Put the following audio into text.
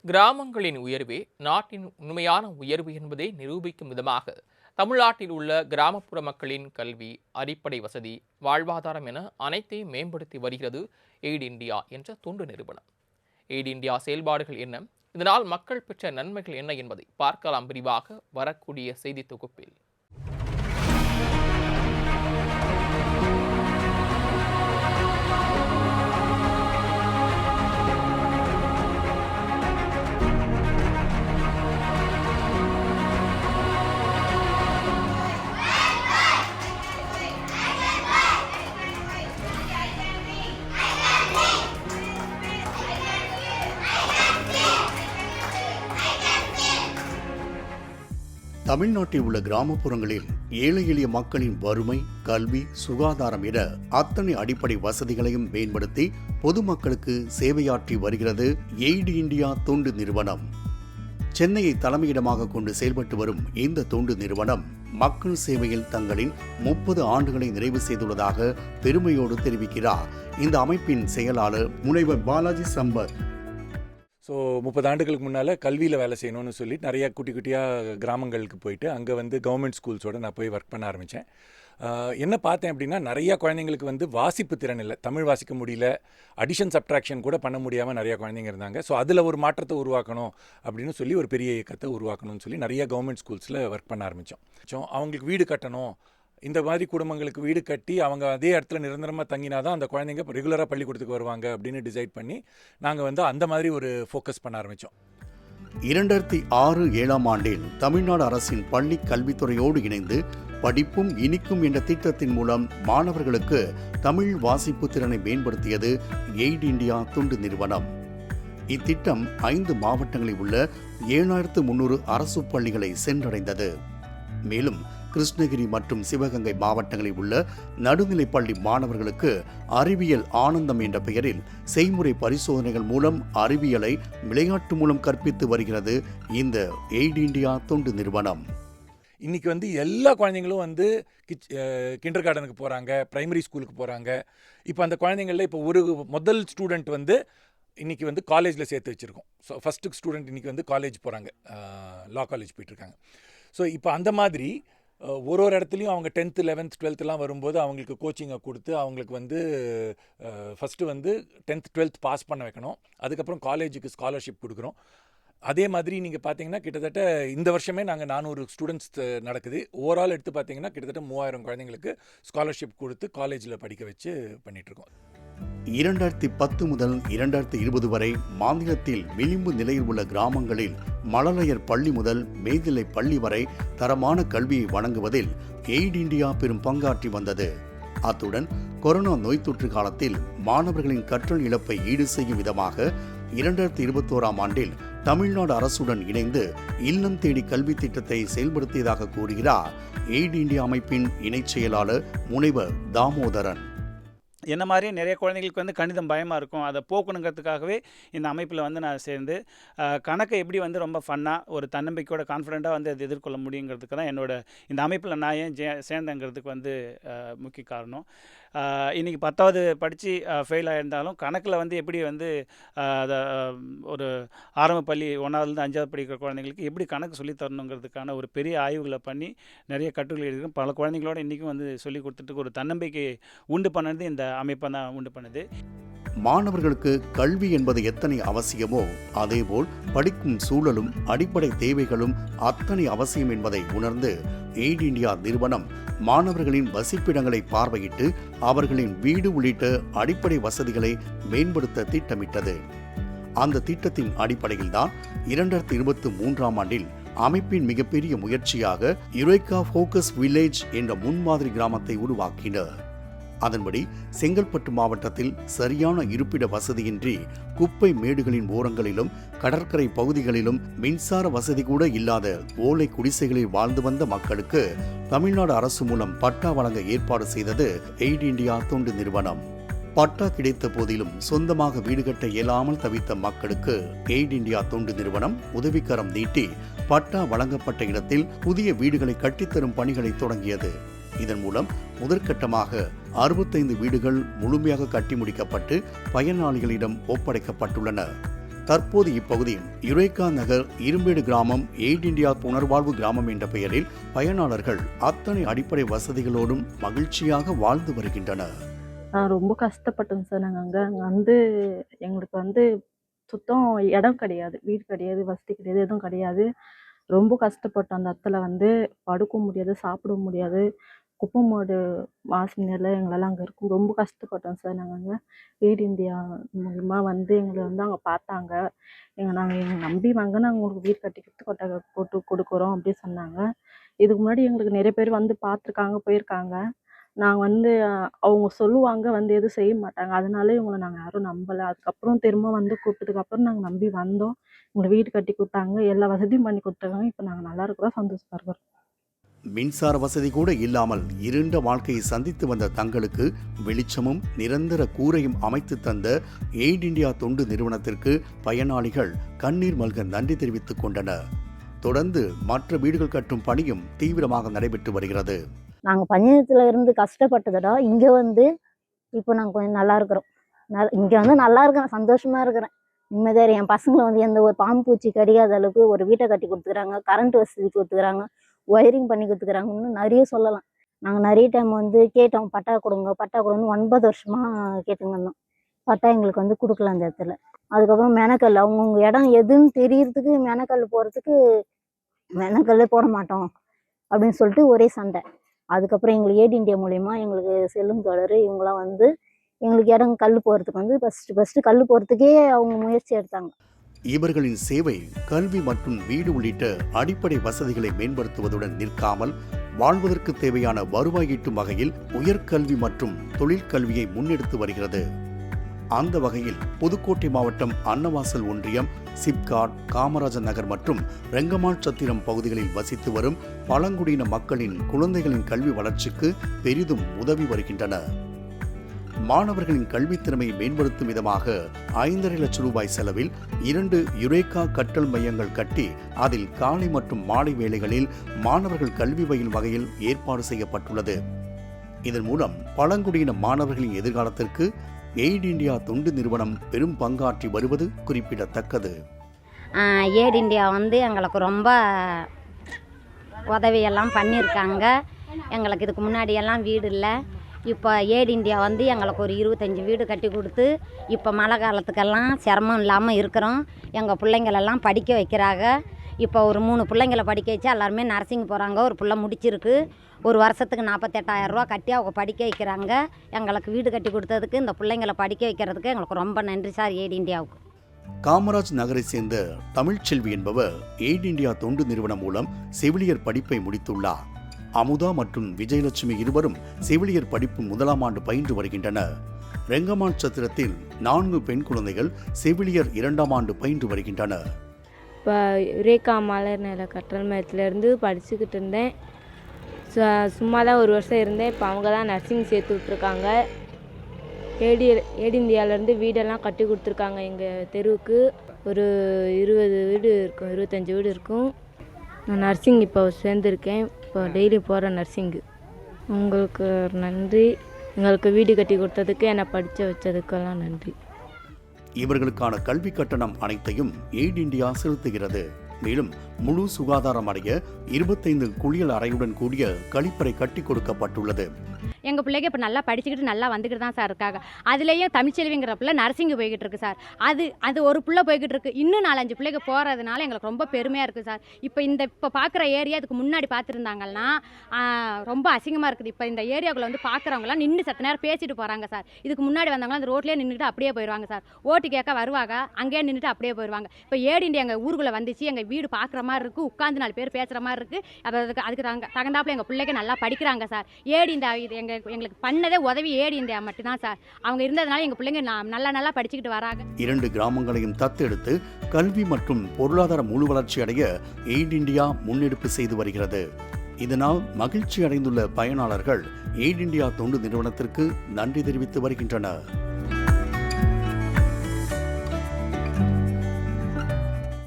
கிராமங்களின் உயர்வே நாட்டின் உண்மையான உயர்வு என்பதை நிரூபிக்கும் விதமாக தமிழ்நாட்டில் உள்ள கிராமப்புற மக்களின் கல்வி, அடிப்படை வசதி, வாழ்வாதாரம் என அனைத்தையும் மேம்படுத்தி வருகிறது எய்ட் இந்தியா என்ற தொண்டு நிறுவனம். எய்ட் இந்தியா செயல்பாடுகள் என்ன, இதனால் மக்கள் பெற்ற நன்மைகள் என்ன என்பதை பார்க்கலாம் விரிவாக வரக்கூடிய செய்தி தொகுப்பில். தமிழ்நாட்டில் உள்ள கிராமப்புறங்களில் ஏழை எளிய மக்களின் வறுமை, கல்வி, சுகாதாரம் என அத்தனை அடிப்படை வசதிகளையும் மேம்படுத்தி பொதுமக்களுக்கு சேவையாற்றி வருகிறது எய்ட் இந்தியா தொண்டு நிறுவனம். சென்னையை தலைமையிடமாக கொண்டு செயல்பட்டு வரும் இந்த தொண்டு நிறுவனம் மக்கள் சேவையில் தங்களின் 30 ஆண்டுகளை நிறைவு செய்துள்ளதாக பெருமையோடு தெரிவிக்கிறார் இந்த அமைப்பின் செயலாளர் முனைவர் பாலாஜி சம்பத். ஸோ 30 ஆண்டுகளுக்கு முன்னால் கல்வியில் வேலை செய்யணும்னு சொல்லிட்டு நிறையா குட்டியாக கிராமங்களுக்கு போயிட்டு அங்கே கவர்மெண்ட் ஸ்கூல்ஸோடு நான் போய் ஒர்க் பண்ண ஆரம்பித்தேன். என்ன பார்த்தேன் அப்படின்னா, நிறையா குழந்தைங்களுக்கு வாசிப்பு திறன் இல்லை, தமிழ் வாசிக்க முடியல, அடிஷன் சப்ட்ராக்ஷன் கூட பண்ண முடியாமல் நிறையா குழந்தைங்க இருந்தாங்க. ஸோ அதில் ஒரு மாற்றத்தை உருவாக்கணும் அப்படின்னு சொல்லி ஒரு பெரிய இயக்கத்தை உருவாக்கணும்னு சொல்லி நிறையா கவர்மெண்ட் ஸ்கூல்ஸில் ஒர்க் பண்ண ஆரம்பித்தோம். அவங்களுக்கு வீடு கட்டணும், இந்த மாதிரி குடும்பங்களுக்கு வீடு கட்டி அவங்க அதே இடத்துல நிரந்தரமாக தங்கினா தான் அந்த குழந்தைங்க ரெகுலராக பள்ளிக்கூடத்துக்கு வருவாங்க அப்படின்னு டிசைட் பண்ணி நாங்கள் அந்த மாதிரி ஒரு ஃபோக்கஸ் பண்ண ஆரம்பித்தோம். 2006-07 ஆண்டில் தமிழ்நாடு அரசின் பள்ளி கல்வித்துறையோடு இணைந்து படிப்பும் இனிக்கும் என்ற திட்டத்தின் மூலம் மாணவர்களுக்கு தமிழ் வாசிப்பு திறனை மேம்படுத்தியது எய்ட் இந்தியா தொண்டு நிறுவனம். இத்திட்டம் 5 மாவட்டங்களில் உள்ள 7300 அரசு பள்ளிகளை சென்றடைந்தது. மேலும் கிருஷ்ணகிரி மற்றும் சிவகங்கை மாவட்டங்களில் உள்ள நடுநிலைப்பள்ளி மாணவர்களுக்கு அறிவியல் ஆனந்தம் என்ற பெயரில் செய்முறை பரிசோதனைகள் மூலம் அறிவியலை விளையாட்டு மூலம் கற்பித்து வருகிறது இந்த எய்ட் இந்தியா தொண்டு நிறுவனம். இன்னைக்கு எல்லா குழந்தைங்களும் கிண்டர் கார்டனுக்கு போகிறாங்க, பிரைமரி ஸ்கூலுக்கு போகிறாங்க. இப்போ அந்த குழந்தைங்களில் இப்போ ஒரு முதல் ஸ்டூடெண்ட் இன்றைக்கி காலேஜில் சேர்த்து வச்சுருக்கோம். ஸோ ஃபஸ்ட்டு ஸ்டூடெண்ட் இன்றைக்கி காலேஜ் போகிறாங்க, லா காலேஜ் போயிட்டுருக்காங்க. ஸோ இப்போ அந்த மாதிரி ஒரு இடத்துலையும் அவங்க 10th 11th 12th வரும்போது அவங்களுக்கு கோச்சிங்கை கொடுத்து அவங்களுக்கு ஃபஸ்ட்டு 10th 12th பாஸ் பண்ண வைக்கணும். அதுக்கப்புறம் காலேஜுக்கு ஸ்காலர்ஷிப் கொடுக்குறோம். அதே மாதிரி நீங்கள் பார்த்தீங்கன்னா கிட்டத்தட்ட இந்த வருஷமே நாங்கள் 400 ஸ்டூடெண்ட்ஸ் நடக்குது. ஓவரால் எடுத்து பார்த்தீங்கன்னா கிட்டத்தட்ட 3000 குழந்தைங்களுக்கு ஸ்காலர்ஷிப் கொடுத்து காலேஜில் படிக்க வச்சு பண்ணிகிட்ருக்கோம். 2010 முதல் 2020 வரை மாநிலத்தில் விளிம்பு நிலையில் உள்ள கிராமங்களில் மழலையர் பள்ளி முதல் மேல்நிலை பள்ளி வரை தரமான கல்வியை வழங்குவதில் எய்ட் இந்தியா பெரும் பங்காற்றி வந்தது. அத்துடன் கொரோனா நோய் தொற்று காலத்தில் மாணவர்களின் கற்றல் இழப்பை ஈடு செய்யும் விதமாக 2021 ஆண்டில் தமிழ்நாடு அரசுடன் இணைந்து இல்லம் தேடி கல்வி திட்டத்தை செயல்படுத்தியதாக கூறுகிறார் எய்ட் இந்தியா அமைப்பின் இணைச் செயலாளர் முனைவர் தாமோதரன். என்ன மாதிரி நிறைய குழந்தைங்களுக்கு கணிதம் பயமாக இருக்கும், அதை போக்கணுங்கிறதுக்காகவே இந்த அமைப்பில் நான் சேர்ந்து கணக்கை எப்படி ரொம்ப ஃபன்னாக ஒரு தன்னம்பிக்கையோட கான்ஃபிடெண்ட்டாக அதை எதிர்கொள்ள முடியுங்கிறதுக்கு தான் என்னோட இந்த அமைப்பில் நான் ஏன் சேர்ந்தங்கிறதுக்கு முக்கிய காரணம். இன்றைக்கி 10வது படித்து ஃபெயில் ஆகியிருந்தாலும் கணக்கில் எப்படி அதை ஒரு ஆரம்ப பள்ளி 1ஆவதுலேருந்து 5ஆவது படிக்கிற குழந்தைங்களுக்கு எப்படி கணக்கு சொல்லித்தரணுங்கிறதுக்கான ஒரு பெரிய ஆய்வுகளை பண்ணி நிறைய கட்டுரைகள் எழுதியிருக்கோம். பல குழந்தைங்களோட இன்றைக்கும் சொல்லி கொடுத்துட்டு ஒரு தன்னம்பிக்கையை உண்டு பண்ணது இந்த அமைப்பை தான் உண்டு பண்ணுது. மாணவர்களுக்கு கல்வி என்பது எத்தனை அவசியமோ அதேபோல் படிக்கும் சூழலும் அடிப்படை தேவைகளும் அத்தனை அவசியம் என்பதை உணர்ந்து எய்ட் இந்தியா நிறுவனம் மாணவர்களின் வசிப்பிடங்களை பார்வையிட்டு அவர்களின் வீடு உள்ளிட்ட அடிப்படை வசதிகளை மேம்படுத்த திட்டமிட்டது. அந்த திட்டத்தின் அடிப்படையில்தான் 2023 ஆண்டில் அமைப்பின் மிகப்பெரிய முயற்சியாக யுரேகா ஃபோக்கஸ் வில்லேஜ் என்ற முன்மாதிரி கிராமத்தை உருவாக்கினர். அதன்படி செங்கல்பட்டு மாவட்டத்தில் சரியான இருப்பிட வசதியின்றி குப்பை மேடுகளின் ஓரங்களிலும் கடற்கரை பகுதிகளிலும் மின்சார வசதி கூட இல்லாத ஓலை குடிசைகளில் வாழ்ந்து வந்த மக்களுக்கு தமிழ்நாடு அரசு மூலம் பட்டா வழங்க ஏற்பாடு செய்தது எய்ட் இந்தியா தொண்டு நிறுவனம். பட்டா கிடைத்த போதிலும் சொந்தமாக வீடு கட்ட இயலாமல் தவித்த மக்களுக்கு எய்ட் இந்தியா தொண்டு நிறுவனம் உதவிக்கரம் நீட்டி பட்டா வழங்கப்பட்ட இடத்தில் புதிய வீடுகளை கட்டித்தரும் பணிகளை தொடங்கியது. இதன் மூலம் முதற்கட்டமாக 65 வீடுகள் முழுமையாக கட்டி முடிக்கப்பட்டு பயனாளிகளிடம் ஒப்படைக்கப்பட்டுள்ளன. தற்போது இப்பகுதி யுரேகா நகர் இரும்பேடு கிராமம் எய்ட் இந்தியா புனர்வாழ்வு கிராமம் என்ற பெயரில் பயனாளர்கள் அத்தனை அடிப்படை வசதிகளோடும் மகிழ்ச்சியாக வாழ்ந்து வருகின்றனர். ரொம்ப கஷ்டப்பட்டோங்க சார். நாங்கள் அங்கே வந்து எங்களுக்கு சுத்தம் இடம் கிடையாது, வீடு கிடையாது, வசதி கிடையாது, எதுவும் கிடையாது. ரொம்ப கஷ்டப்பட்டோம். அந்த இடத்துல படுக்க முடியாது, சாப்பிட முடியாது. குப்பை மாடு வாசனையில் எங்களெல்லாம் அங்கே இருக்கும். ரொம்ப கஷ்டப்பட்டோம் சார். நாங்கள் அங்கே எய்ட் இந்தியா மூலிமா எங்களை அங்கே பார்த்தாங்க. நாங்கள் நம்பி நாங்கள் உங்களுக்கு வீடு கட்டி கொட்டகை போட்டு கொடுக்குறோம் அப்படி சொன்னாங்க. இதுக்கு முன்னாடி எங்களுக்கு நிறைய பேர் பார்த்துருக்காங்க, போயிருக்காங்க. நாங்கள் அவங்க சொல்லுவாங்க, எதுவும் செய்ய மாட்டாங்க. அதனால இவங்களை நாங்கள் யாரும் நம்பலை. அதுக்கப்புறம் திரும்ப கூப்பிட்டதுக்கப்புறம் நாங்கள் நம்பி வந்தோம். எங்களை வீடு கட்டி கொடுத்தாங்க, எல்லா வசதியும் பண்ணி கொடுத்தாங்க. இப்போ நாங்கள் நல்லா இருக்கிறோம், சந்தோஷமா இருக்கிறோம். மின்சார வசதி கூட இல்லாமல் இருண்ட வாழ்க்கையை சந்தித்து வந்த தங்களுக்கு வெளிச்சமும் நிரந்தர கூரையும் அமைத்து தந்த எய்ட் இந்தியா தொண்டு நிறுவனத்திற்கு பயனாளிகள் கண்ணீர் மல்க நன்றி தெரிவித்துக் கொண்டனர். தொடர்ந்து மற்ற வீடுகள் கட்டும் பணியும் தீவிரமாக நடைபெற்று வருகிறது. நாங்கள் பஞ்சாயத்துல இருந்து கஷ்டப்பட்டதோட இங்கே இப்போ நாங்கள் கொஞ்சம் நல்லா இருக்கிறோம். இங்கே நல்லா இருக்கிறேன், சந்தோஷமா இருக்கிறேன், நிம்மதியாக. என் பசங்களை எந்த ஒரு பாம்பு பூச்சி கடிக்காத அளவுக்கு ஒரு வீட்டை கட்டி கொடுத்துக்கிறாங்க, கரண்ட் வசதி கொடுத்துக்கிறாங்க, ஒயரிங் பண்ணி கொடுத்துக்கிறாங்கன்னு நிறைய சொல்லலாம். நாங்கள் நிறைய டைம் கேட்டோம், பட்டா கொடுங்க பட்டா கொடுங்கன்னு 9 வருஷமாக கேட்டுங்க இருந்தோம். பட்டா எங்களுக்கு கொடுக்கல அந்த இடத்துல. அதுக்கப்புறம் மெனக்கல் அவங்கவுங்க இடம் எதுன்னு தெரியறதுக்கு மெனக்கல் போகிறதுக்கு மெனக்கல்லே போட மாட்டோம் அப்படின்னு சொல்லிட்டு ஒரே சண்டை. அதுக்கப்புறம் எங்களுக்கு எய்ட் இந்தியா மூலயமா எங்களுக்கு செல்லும் தொடர் இவங்களாம் எங்களுக்கு இடம் கல் போகிறதுக்கு ஃபஸ்ட்டு கல் போகிறதுக்கே அவங்க முயற்சி எடுத்தாங்க. இவர்களின் சேவை கல்வி மற்றும் வீடு உள்ளிட்ட அடிப்படை வசதிகளை மேம்படுத்துவதுடன் நிற்காமல் வாழ்வதற்கு தேவையான வருவாய் ஈட்டும் வகையில் உயர்கல்வி மற்றும் தொழிற்கல்வியை முன்னெடுத்து வருகிறது. அந்த வகையில் புதுக்கோட்டை மாவட்டம் அன்னவாசல் ஒன்றியம், சிப்காட், காமராஜர் நகர் மற்றும் ரெங்கமாள் சத்திரம் பகுதிகளில் வசித்து வரும் பழங்குடியின மக்களின் குழந்தைகளின் கல்வி வளர்ச்சிக்கு பெரிதும் உதவி வருகின்றனர். மாணவர்களின் கல்வித் திறமையை மேம்படுத்தும் விதமாக 5.5 லட்சம் ரூபாய் செலவில் 2 யுரேகா கற்றல் மையங்கள் கட்டி அதில் காலை மற்றும் மாலை வேளைகளில் மாணவர்கள் கல்வி பயிலும் வகையில் ஏற்பாடு செய்யப்பட்டுள்ளது. இதன் மூலம் பழங்குடியின மாணவர்களின் எதிர்காலத்திற்கு எய்ட் இந்தியா தொண்டு நிறுவனம் பெரும் பங்காற்றி வருவது குறிப்பிடத்தக்கது. எய்ட் இந்தியா எங்களுக்கு ரொம்ப உதவியெல்லாம் பண்ணியிருக்காங்க. எங்களுக்கு இதுக்கு முன்னாடியெல்லாம் வீடு இல்லை. இப்போ எய்ட் இந்தியா எங்களுக்கு ஒரு 25 வீடு கட்டி கொடுத்து இப்போ மழை காலத்துக்கெல்லாம் சிரமம் இல்லாமல் இருக்கிறோம். எங்கள் பிள்ளைங்களெல்லாம் படிக்க வைக்கிறாங்க. இப்போ ஒரு 3 பிள்ளைங்களை படிக்க வச்சா எல்லாருமே நர்சிங் போகிறாங்க. ஒரு பிள்ளை முடிச்சிருக்கு. ஒரு வருஷத்துக்கு 48,000 ரூபா கட்டி அவங்க படிக்க வைக்கிறாங்க. எங்களுக்கு வீடு கட்டி கொடுத்ததுக்கு, இந்த பிள்ளைங்களை படிக்க வைக்கிறதுக்கு எங்களுக்கு ரொம்ப நன்றி சார் எய்ட் இந்தியாவுக்கு. காமராஜ் நகரை சேர்ந்த தமிழ்ச்செல்வி என்பவர் எய்ட் இந்தியா தொண்டு நிறுவனம் மூலம் செவிலியர் படிப்பை முடித்துள்ளார். அமுதா மற்றும் விஜயலட்சுமி இருவரும் செவிலியர் படிப்பு 1ஆம் ஆண்டு பயின்று வருகின்றனர். ரெங்கமாள் சத்திரத்தில் 4 பெண் குழந்தைகள் செவிலியர் 2ஆம் ஆண்டு பயின்று வருகின்றனர். இப்போ யுரேகா மலர் நில கற்றல் மையத்திலேருந்து படிச்சுக்கிட்டு இருந்தேன். சும்மா தான் 1 வருஷம் இருந்தேன். இப்போ அவங்க தான் நர்சிங் சேர்த்து விட்ருக்காங்க. எய்ட் இந்தியாவிலேருந்து வீடெல்லாம் கட்டி கொடுத்துருக்காங்க. எங்கள் தெருவுக்கு ஒரு 20 வீடு இருக்கும், 25 வீடு இருக்கும். நான் நர்சிங் இப்போ சேர்ந்துருக்கேன். இப்போ டெய்லி போகிறேன் நர்சிங்கு. உங்களுக்கு நன்றி. எங்களுக்கு வீடு கட்டி கொடுத்ததுக்கு, என்னை படிக்க வச்சதுக்கெல்லாம் நன்றி. இவர்களுக்கான கல்வி கட்டணம் அனைத்தையும் எய்ட் இந்தியா செலுத்துகிறது. மேலும் முழு சுகாதாரம் அடைய 25 குளியல் அறையுடன் கூடிய கழிப்பறை கட்டி கொடுக்கப்பட்டுள்ளது. எங்கள் பிள்ளைங்க இப்போ நல்லா படிச்சுக்கிட்டு நல்லா வந்துக்கிட்டு தான் சார் இருக்காங்க. அதுலேயும் தமிழ்ச்செல்விங்கிற பிள்ளை நர்சிங்கு போய்கிட்டு இருக்கு சார். அது ஒரு பிள்ளை போய்கிட்டு இருக்கு. இன்னும் 4-5 பிள்ளைங்க போகிறதுனால எங்களுக்கு ரொம்ப பெருமையாக இருக்குது சார். இப்போ பார்க்குற ஏரியா இதுக்கு முன்னாடி பார்த்துருந்தாங்கன்னா ரொம்ப அசிங்கமாக இருக்குது. இப்போ இந்த ஏரியாவுக்குள்ள பார்க்குறவங்களாம் நின்று சத்த நேரம் பேசிட்டு போகிறாங்க சார். இதுக்கு முன்னாடி வந்தவங்களாம் அந்த ரோட்லேயே நின்றுட்டு அப்படியே போயிடுவாங்க சார். ஓட்டு கேட்க வருவாங்க, அங்கேயே நின்றுட்டு அப்படியே போயிடுவாங்க. இப்போ எய்ட் இந்தியா எங்கள் ஊருக்குள்ளே வந்துச்சு. எங்கள் வீடு பார்க்குற மாதிரி இருக்குது, உட்காந்து 4 பேர் பேசுகிற மாதிரி இருக்குது. அதுக்கு தகுந்தாப்புல எங்கள் பிள்ளைங்க நல்லா படிக்கிறாங்க சார். எய்ட் இந்தியா எங்களுக்கு பண்ணதே உதவி எய்ட் இந்தியா மட்டும்தான் சார். அவங்க இருந்ததுனால எங்கள் பிள்ளைங்க நல்லா படிச்சுக்கிட்டு வராங்க. 2 கிராமங்களையும் தத்தெடுத்து கல்வி மற்றும் பொருளாதார முழு வளர்ச்சி அடைய எய்ட் இந்தியா முன்னெடுப்பு செய்து வருகிறது. இதனால் மகிழ்ச்சி அடைந்துள்ள பயனாளர்கள் எய்ட் இந்தியா தொண்டு நிறுவனத்திற்கு நன்றி தெரிவித்து வருகின்றனர்.